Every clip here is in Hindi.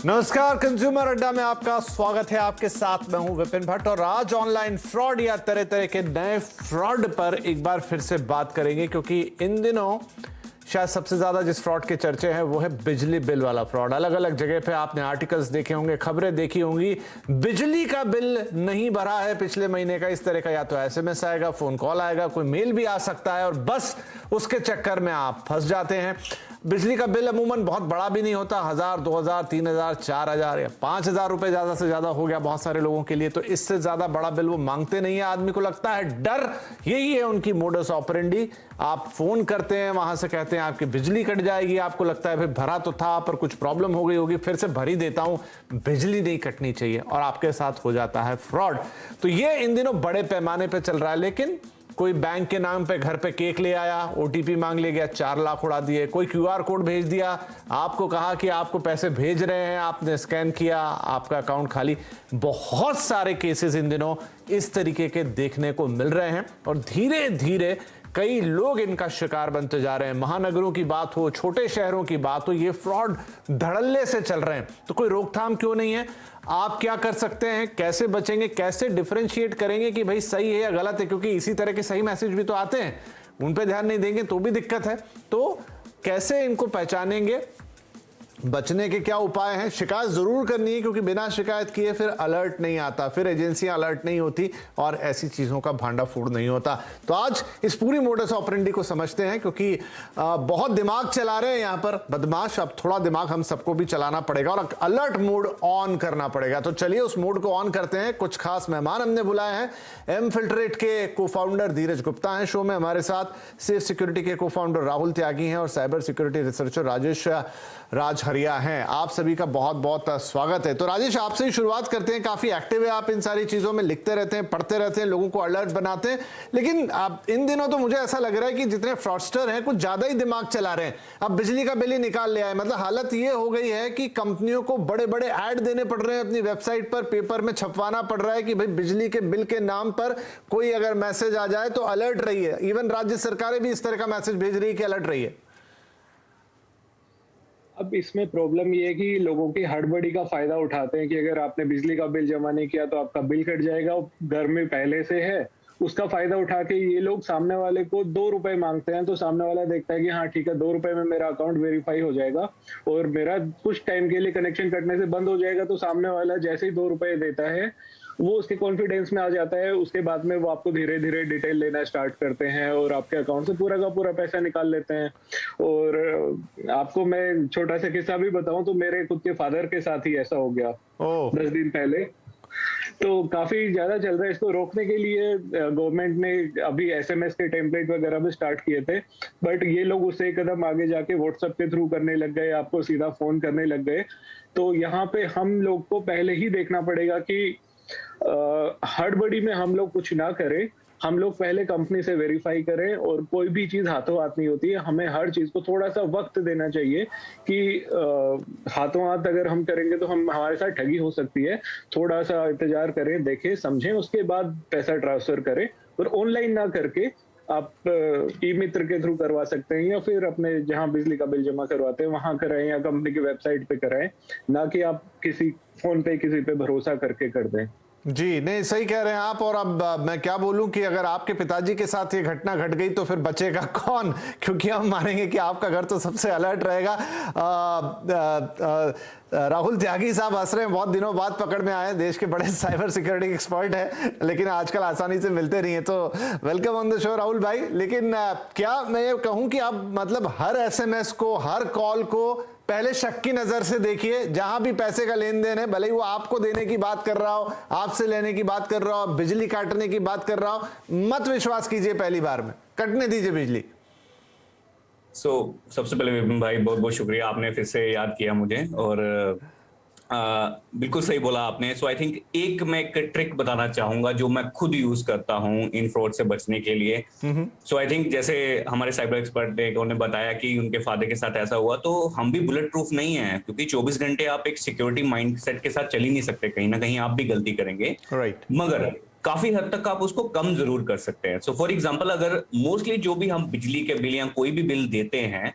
नमस्कार, कंज्यूमर अड्डा में आपका स्वागत है। आपके साथ मैं हूं विपिन भट्ट और आज ऑनलाइन फ्रॉड या तरह तरह के नए फ्रॉड पर एक बार फिर से बात करेंगे, क्योंकि इन दिनों शायद सबसे ज्यादा जिस फ्रॉड के चर्चे हैं वो है बिजली बिल वाला फ्रॉड। अलग अलग जगह पे आपने आर्टिकल्स देखे होंगे, खबरें देखी होंगी, बिजली का बिल नहीं भरा है पिछले महीने का, इस तरह का या तो एसएमएस आएगा, फोन कॉल आएगा, कोई मेल भी आ सकता है और बस उसके चक्कर में आप फंस जाते हैं। बिजली का बिल अमूमन बहुत बड़ा भी नहीं होता, 1000, 2000, 3000, 4000 या 5000 रुपए ज्यादा से ज्यादा हो गया बहुत सारे लोगों के लिए, तो इससे ज्यादा बड़ा बिल वो मांगते नहीं है। आदमी को लगता है डर, यही है उनकी मोडस ऑपरेंडी। आप फोन करते हैं, वहां से कहते हैं आपकी बिजली कट जाएगी, आपको लगता है भाई भरा तो था पर कुछ प्रॉब्लम हो गई होगी, फिर से भर ही देता हूं, बिजली नहीं कटनी चाहिए, और आपके साथ हो जाता है फ्रॉड। तो ये इन दिनों बड़े पैमाने पर चल रहा है। लेकिन कोई बैंक के नाम पे घर पे केक ले आया, ओटीपी मांग ले गया, 4 लाख उड़ा दिए। कोई क्यूआर कोड भेज दिया, आपको कहा कि आपको पैसे भेज रहे हैं, आपने स्कैन किया, आपका अकाउंट खाली। बहुत सारे केसेस इन दिनों इस तरीके के देखने को मिल रहे हैं और धीरे धीरे कई लोग इनका शिकार बनते जा रहे हैं। महानगरों की बात हो, छोटे शहरों की बात हो, ये फ्रॉड धड़ल्ले से चल रहे हैं। तो कोई रोकथाम क्यों नहीं है? आप क्या कर सकते हैं, कैसे बचेंगे, कैसे डिफरेंशिएट करेंगे कि भाई सही है या गलत है? क्योंकि इसी तरह के सही मैसेज भी तो आते हैं, उन पे ध्यान नहीं देंगे तो भी दिक्कत है। तो कैसे इनको पहचानेंगे, बचने के क्या उपाय हैं? शिकायत जरूर करनी है, क्योंकि बिना शिकायत किए फिर अलर्ट नहीं आता, फिर एजेंसियां अलर्ट नहीं होती और ऐसी चीजों का भांडाफोड़ नहीं होता। तो आज इस पूरी मोडस ऑपरेंडी को समझते हैं, क्योंकि बहुत दिमाग चला रहे हैं यहां पर बदमाश। अब थोड़ा दिमाग हम सबको भी चलाना पड़ेगा और अलर्ट मोड ऑन करना पड़ेगा। तो चलिए उस मोड को ऑन करते हैं। कुछ खास मेहमान हमने बुलाए हैं। एमफिल्ट्रेट के को फाउंडर धीरज गुप्ता हैं शो में हमारे साथ, सेफ सिक्योरिटी के को फाउंडर राहुल त्यागी हैं और cyber security researcher Rajesh Rajahariya हैं। आप सभी का बहुत बहुत स्वागत है। तो राजेश, आपसे ही शुरुआत करते हैं। काफी एक्टिव है आप इन सारी चीजों में, लिखते रहते हैं, पढ़ते रहते हैं, लोगों को अलर्ट बनाते हैं। लेकिन आप इन दिनों तो मुझे ऐसा लग रहा है कि जितने फ्रॉडस्टर हैं कुछ ज्यादा ही दिमाग चला रहे हैं। अब बिजली का बिल ही निकाल लिया है, मतलब हालत ये हो गई है कि कंपनियों को बड़े बड़े ऐड देने पड़ रहे हैं अपनी वेबसाइट पर, पेपर में छपवाना पड़ रहा है कि भाई बिजली के बिल के नाम पर कोई अगर मैसेज आ जाए तो अलर्ट रहिए। इवन राज्य सरकारें भी इस तरह का मैसेज भेज रही है कि अलर्ट रहिए। अब इसमें प्रॉब्लम ये है कि लोगों की हड़बड़ी का फायदा उठाते हैं कि अगर आपने बिजली का बिल जमा नहीं किया तो आपका बिल कट जाएगा, घर में पहले से है। उसका फायदा उठा के ये लोग सामने वाले को 2 रुपए मांगते हैं, तो सामने वाला देखता है कि हाँ ठीक है, 2 रुपए में मेरा अकाउंट वेरीफाई हो जाएगा और मेरा कुछ टाइम के लिए कनेक्शन कटने से बंद हो जाएगा। तो सामने वाला जैसे ही 2 रुपए देता है वो उसके कॉन्फिडेंस में आ जाता है। उसके बाद में वो आपको धीरे धीरे डिटेल लेना स्टार्ट करते हैं और आपके अकाउंट से पूरा का पूरा पैसा निकाल लेते हैं। और आपको मैं छोटा सा किस्सा भी बताऊं तो मेरे खुद के फादर के साथ ही ऐसा हो गया 10 दिन पहले। तो काफी ज्यादा चल रहा है। इसको रोकने के लिए गवर्नमेंट ने अभी एसएमएस के टेम्पलेट वगैरह भी स्टार्ट किए थे, बट ये लोग उससे एक कदम आगे जाके व्हाट्सएप के थ्रू करने लग गए, आपको सीधा फोन करने लग गए। तो यहाँ पे हम लोग को पहले ही देखना पड़ेगा कि हड़बड़ी में हम लोग कुछ ना करें। हम लोग पहले कंपनी से वेरीफाई करें और कोई भी चीज हाथों हाथ नहीं होती है। हमें हर चीज को थोड़ा सा वक्त देना चाहिए कि हाथों हाथ अगर हम करेंगे तो हमारे साथ ठगी हो सकती है। थोड़ा सा इंतजार करें, देखें, समझें, उसके बाद पैसा ट्रांसफर करें। और ऑनलाइन ना करके आप ई मित्र के थ्रू करवा सकते हैं या फिर अपने जहां बिजली का बिल जमा करवाते हैं वहां कराएं या कंपनी की वेबसाइट पे कराएं, ना कि आप किसी फोन पे किसी पे भरोसा करके कर दें। जी नहीं, सही कह रहे हैं आप। और अब मैं क्या बोलूं कि अगर आपके पिताजी के साथ ये घटना घट गई तो फिर बचेगा कौन? क्योंकि हम मानेंगे कि आपका घर तो सबसे अलर्ट रहेगा। राहुल त्यागी साहब हंस रहे हैं, बहुत दिनों बाद पकड़ में आए, देश के बड़े साइबर सिक्योरिटी एक्सपर्ट हैं, लेकिन आजकल आसानी से मिलते नहीं है। तो welcome on the show Rahul भाई। लेकिन क्या मैं ये कहूं कि आप मतलब हर एसएमएस को, हर कॉल को पहले शक की नजर से देखिए। जहां भी पैसे का लेन देन है, भले ही वो आपको देने की बात कर रहा हो, आपसे लेने की बात कर रहा हो, बिजली काटने की बात कर रहा हो, मत विश्वास कीजिए पहली बार में, कटने दीजिए बिजली। सबसे पहले विपिन भाई बहुत बहुत शुक्रिया, आपने फिर से याद किया मुझे और बिल्कुल सही बोला आपने। आई थिंक मैं एक ट्रिक बताना चाहूंगा जो मैं खुद यूज करता हूं इन फ्रॉड से बचने के लिए। आई थिंक जैसे हमारे साइबर एक्सपर्ट ने उन्होंने बताया कि उनके फादर के साथ ऐसा हुआ, तो हम भी बुलेट प्रूफ नहीं है, क्योंकि 24 घंटे आप एक सिक्योरिटी माइंडसेट के साथ चल ही नहीं सकते, कहीं ना कहीं आप भी गलती करेंगे। मगर काफी हद तक आप उसको कम जरूर कर सकते हैं। फॉर एग्जाम्पल, अगर मोस्टली जो भी हम बिजली के बिल या कोई भी बिल देते हैं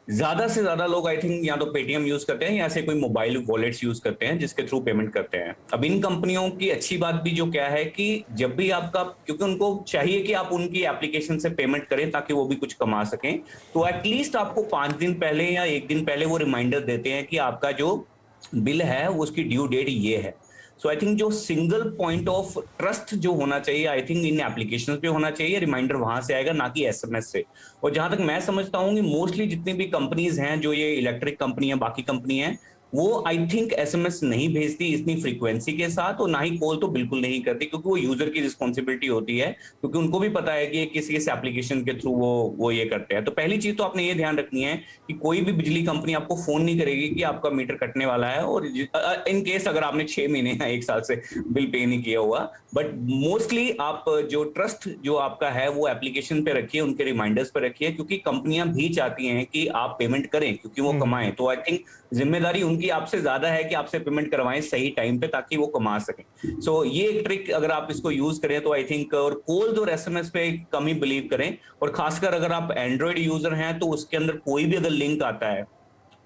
ज्यादा से ज्यादा लोग आई थिंक या तो पेटीएम यूज करते हैं या ऐसे कोई मोबाइल वॉलेट्स यूज करते हैं जिसके थ्रू पेमेंट करते हैं। अब इन कंपनियों की अच्छी बात भी जो क्या है कि जब भी आपका, क्योंकि उनको चाहिए कि आप उनकी एप्लीकेशन से पेमेंट करें ताकि वो भी कुछ कमा सकें, तो एटलीस्ट आपको 5 दिन पहले या 1 दिन पहले वो रिमाइंडर देते हैं कि आपका जो बिल है वो उसकी ड्यू डेट ये है। सो आई थिंक जो सिंगल पॉइंट ऑफ ट्रस्ट जो होना चाहिए, आई थिंक इन एप्लीकेशंस पे होना चाहिए, रिमाइंडर वहां से आएगा ना कि एसएमएस से। और जहां तक मैं समझता हूँ कि मोस्टली जितनी भी कंपनीज हैं, जो ये इलेक्ट्रिक कंपनी है, बाकी कंपनी है, वो आई थिंक एसएमएस नहीं भेजती इतनी फ्रीक्वेंसी के साथ, और ना ही कॉल तो बिल्कुल नहीं करती, क्योंकि वो यूजर की रिस्पॉन्सिबिलिटी होती है, क्योंकि उनको भी पता है कि किसी किस एप्लीकेशन के थ्रू वो ये करते हैं। तो पहली चीज तो आपने ये ध्यान रखनी है कि कोई भी बिजली कंपनी आपको फोन नहीं करेगी कि आपका मीटर कटने वाला है, और इन केस अगर आपने 6 महीने या 1 साल से बिल पे नहीं किया हुआ। बट मोस्टली आप जो ट्रस्ट जो आपका है वो एप्लीकेशन पे रखिए, उनके रिमाइंडर्स पे रखिए, क्योंकि कंपनियां भी चाहती हैं कि आप पेमेंट करें क्योंकि वो कमाएं। तो आई थिंक जिम्मेदारी उनकी आपसे ज्यादा है कि आपसे पेमेंट करवाएं सही टाइम पे ताकि वो कमा सकें। सो ये एक ट्रिक अगर आप इसको यूज करें तो आई थिंक, और कॉल्स और एसएमएस पे कम ही बिलीव करें। और खासकर अगर आप एंड्रॉइड यूजर हैं तो उसके अंदर कोई भी अगर लिंक आता है,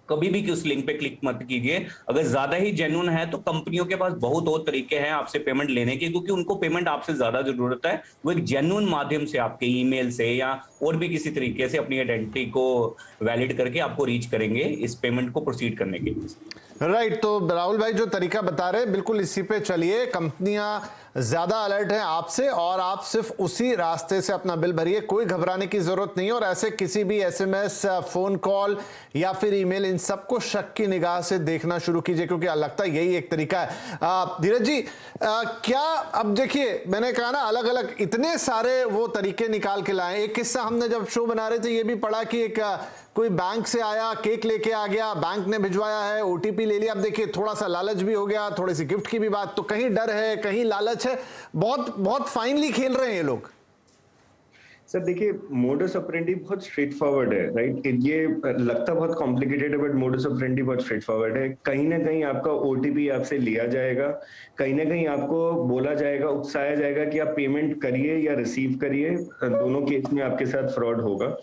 कभी भी उस लिंक पे क्लिक मत कीजिए। अगर ज्यादा ही जेन्युइन है तो कंपनियों के पास बहुत और तरीके हैं आपसे पेमेंट लेने के, क्योंकि उनको पेमेंट आपसे ज्यादा जरूरत है। वो एक जेन्युइन माध्यम से, आपके ईमेल से या और भी किसी तरीके से अपनी आइडेंटिटी को वैलिड करके आपको रीच करेंगे इस पेमेंट को प्रोसीड करने के लिए। राइट। तो राहुल भाई जो तरीका बता रहे हैं बिल्कुल इसी पे चलिए। कंपनियां ज्यादा अलर्ट हैं आपसे, और आप सिर्फ उसी रास्ते से अपना बिल भरिए, कोई घबराने की जरूरत नहीं है। और ऐसे किसी भी एसएमएस, फोन कॉल या फिर ईमेल, इन सबको शक की निगाह से देखना शुरू कीजिए, क्योंकि लगता है यही एक तरीका है। धीरज जी, क्या अब देखिए, मैंने कहा ना अलग अलग इतने सारे वो तरीके निकाल के लाए। एक किस्सा हमने जब शो बना रहे थे ये भी पढ़ा कि एक कोई बैंक से आया, केक लेके आ गया, बैंक ने भिजवाया है, ओटीपी ले लिया। अब देखिए थोड़ा सा लालच भी हो गया, थोड़ी सी गिफ्ट की भी बात, तो कहीं डर है कहीं लालच है। बहुत बहुत फाइनली खेल रहे हैं ये लोग। सर देखिए, मोडस ऑपरेंडी बहुत स्ट्रेट फॉरवर्ड है, राइट। ये लगता बहुत कॉम्प्लिकेटेड है, बट मोडस ऑपरेंडी बहुत स्ट्रेट फॉरवर्ड है। कहीं ना कहीं आपका ओटीपी आपसे लिया जाएगा, कहीं ना कहीं आपको बोला जाएगा, उकसाया जाएगा कि आप पेमेंट करिए या रिसीव करिए। दोनों केस में आपके साथ फ्रॉड होगा।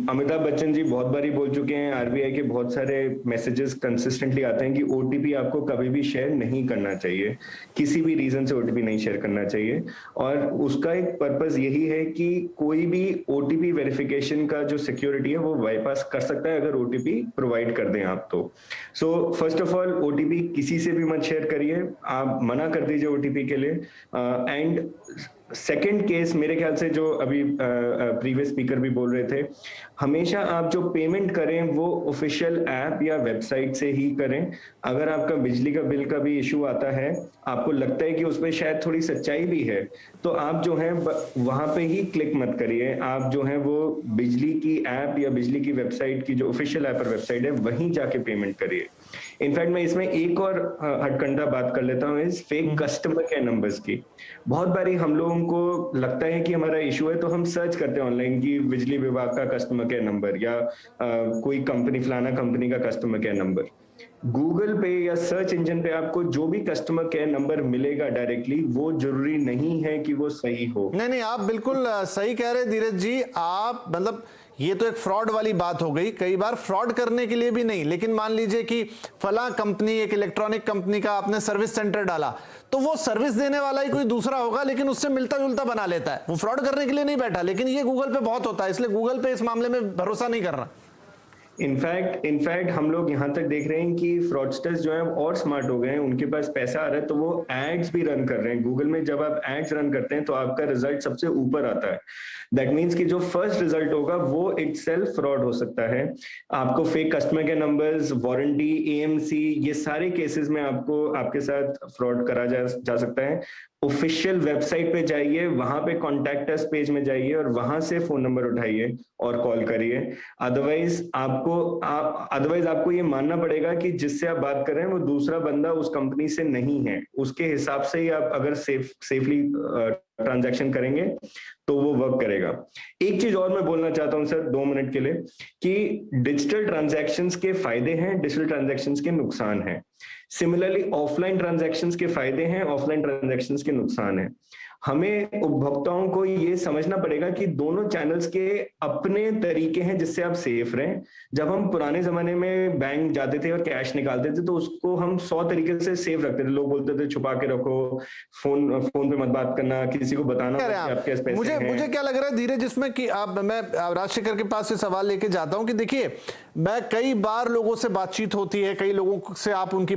अमिताभ बच्चन जी बहुत बारी बोल चुके हैं, आरबीआई के बहुत सारे मैसेजेस कंसिस्टेंटली आते हैं कि ओटीपी आपको कभी भी शेयर नहीं करना चाहिए, किसी भी रीजन से ओटीपी नहीं शेयर करना चाहिए। और उसका एक पर्पस यही है कि कोई भी ओटीपी वेरिफिकेशन का जो सिक्योरिटी है वो बाईपास कर सकता है अगर ओटीपी प्रोवाइड कर दें आप तो। So first of all OTP किसी से भी मत शेयर करिए, आप मना कर दीजिए ओटीपी के लिए। एंड सेकेंड केस मेरे ख्याल से जो अभी प्रीवियस स्पीकर भी बोल रहे थे, हमेशा आप जो पेमेंट करें वो ऑफिशियल ऐप या वेबसाइट से ही करें। अगर आपका बिजली का बिल का भी इशू आता है, आपको लगता है कि उसमें शायद थोड़ी सच्चाई भी है, तो आप जो है वहां पे ही क्लिक मत करिए। आप जो है वो बिजली की ऐप या बिजली की वेबसाइट की जो ऑफिशियल ऐप और वेबसाइट है वहीं जाके पेमेंट करिए। इनफैक्ट मैं इसमें एक और हटकंडा बात कर लेता हूँ, इस फेक कस्टमर केयर नंबर्स की। बहुत बारी हम लोगों को लगता है कि हमारा इशू है तो हम सर्च करते हैं ऑनलाइन कि बिजली विभाग का कस्टमर केयर नंबर या कोई कंपनी, फलाना कंपनी का कस्टमर केयर नंबर। गूगल पे या सर्च इंजन पे आपको जो भी कस्टमर केयर नंबर मिलेगा डायरेक्टली, वो जरूरी नहीं है कि वो सही हो। नहीं, आप बिल्कुल सही कह रहे धीरज जी। आप मतलब ये तो एक फ्रॉड वाली बात हो गई, कई बार फ्रॉड करने के लिए भी नहीं, लेकिन मान लीजिए कि फला कंपनी, एक इलेक्ट्रॉनिक कंपनी का आपने सर्विस सेंटर डाला, तो वो सर्विस देने वाला ही कोई दूसरा होगा लेकिन उससे मिलता जुलता बना लेता है, वो फ्रॉड करने के लिए नहीं बैठा। लेकिन ये गूगल पे बहुत होता है, इसलिए गूगल पे इस मामले में भरोसा नहीं करना। इनफैक्ट हम लोग यहाँ तक देख रहे हैं कि फ्रॉडस्टर्स जो हैं और स्मार्ट हो गए हैं, उनके पास पैसा आ रहा है तो वो एड्स भी रन कर रहे हैं गूगल में। जब आप एड्स रन करते हैं तो आपका रिजल्ट सबसे ऊपर आता है। दैट मीन्स कि जो फर्स्ट रिजल्ट होगा वो इटसेल्फ फ्रॉड हो सकता है। आपको फेक कस्टमर के नंबर्स, वारंटी, एएमसी, ये सारे केसेस में आपको आपके साथ फ्रॉड करा जा सकता है। ऑफिशियल वेबसाइट पे जाइए, वहां पे कॉन्टैक्ट अस पेज में जाइए और वहां से फोन नंबर उठाइए और कॉल करिए। अदरवाइज आपको ये मानना पड़ेगा कि जिससे आप बात कर रहे हैं वो दूसरा बंदा उस कंपनी से नहीं है, उसके हिसाब से ही आप अगर सेफली ट्रांजैक्शन करेंगे तो वो वर्क करेगा। एक चीज और मैं बोलना चाहता हूं सर 2 मिनट के लिए, कि डिजिटल ट्रांजैक्शंस के फायदे हैं, डिजिटल ट्रांजैक्शंस के नुकसान हैं। सिमिलरली ऑफलाइन ट्रांजैक्शंस के फायदे हैं, ऑफलाइन ट्रांजैक्शंस के नुकसान हैं। हमें उपभोक्ताओं को ये समझना पड़ेगा कि दोनों चैनल्स के अपने तरीके हैं जिससे आप सेफ रहें। जब हम पुराने जमाने में बैंक जाते थे और कैश निकालते थे तो उसको हम 100 तरीके से सेफ रखते थे। लोग बोलते थे छुपा के रखो, फोन पे मत बात करना, किसी को बताना कह रहे कि हैं आपके पास आप। पैसे हैं। मुझे क्या लग रहा है धीरे जिसमें कि आप, मैं राजशेखर के पास से सवाल लेके जाता हूं कि देखिए, मैं कई बार लोगों से बातचीत होती है, कई लोगों से आप उनकी